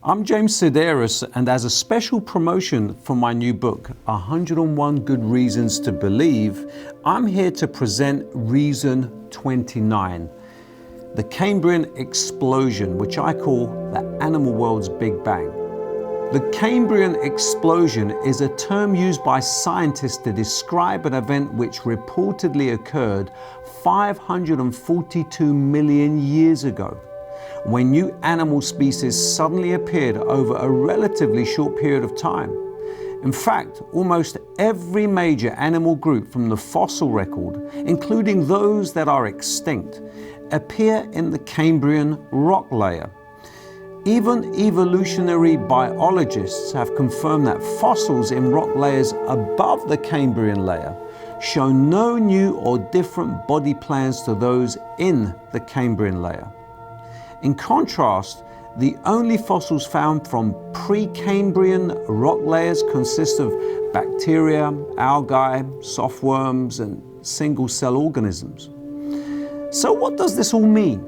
I'm James Sedaris, and as a special promotion for my new book, 101 Good Reasons to Believe, I'm here to present Reason 29, the Cambrian Explosion, which I call the animal world's Big Bang. The Cambrian Explosion is a term used by scientists to describe an event which reportedly occurred 542 million years ago, when new animal species suddenly appeared over a relatively short period of time. In fact, almost every major animal group from the fossil record, including those that are extinct, appear in the Cambrian rock layer. Even evolutionary biologists have confirmed that fossils in rock layers above the Cambrian layer show no new or different body plans to those in the Cambrian layer. In contrast, the only fossils found from Precambrian rock layers consist of bacteria, algae, softworms, and single-cell organisms. So what does this all mean?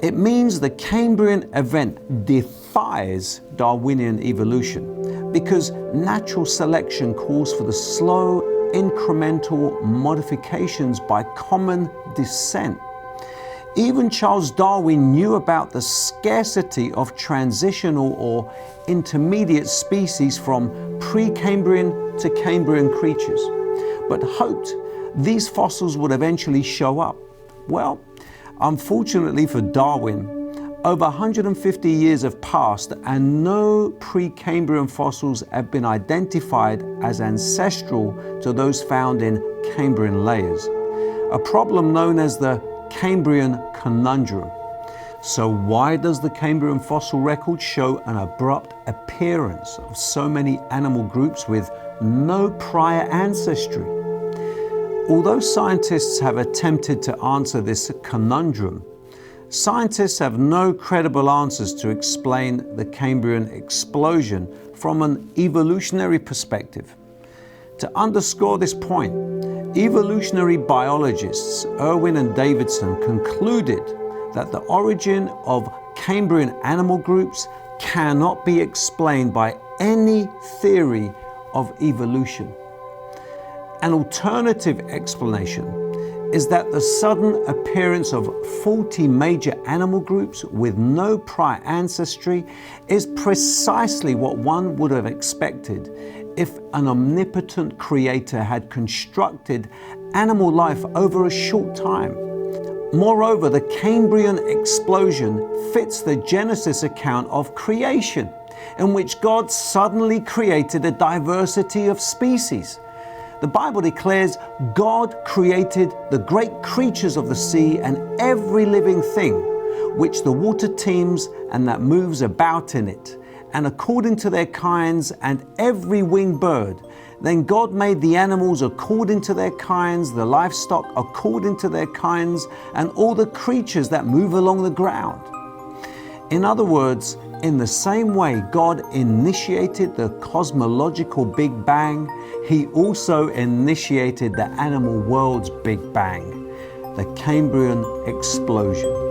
It means the Cambrian event defies Darwinian evolution because natural selection calls for the slow, incremental modifications by common descent. Even Charles Darwin knew about the scarcity of transitional or intermediate species from Precambrian to Cambrian creatures, but hoped these fossils would eventually show up. Well, unfortunately for Darwin, over 150 years have passed and no Precambrian fossils have been identified as ancestral to those found in Cambrian layers, a problem known as the Cambrian Conundrum. So why does the Cambrian fossil record show an abrupt appearance of so many animal groups with no prior ancestry? Although scientists have attempted to answer this conundrum, scientists have no credible answers to explain the Cambrian explosion from an evolutionary perspective. To underscore this point, evolutionary biologists Irwin and Davidson concluded that the origin of Cambrian animal groups cannot be explained by any theory of evolution. An alternative explanation is that the sudden appearance of 40 major animal groups with no prior ancestry is precisely what one would have expected if an omnipotent creator had constructed animal life over a short time. Moreover, the Cambrian explosion fits the Genesis account of creation, in which God suddenly created a diversity of species. The Bible declares God created the great creatures of the sea and every living thing which the water teems and that moves about in it, and according to their kinds, and every winged bird. Then God made the animals according to their kinds, the livestock according to their kinds, and all the creatures that move along the ground. In other words, in the same way God initiated the cosmological Big Bang, He also initiated the animal world's Big Bang, the Cambrian Explosion.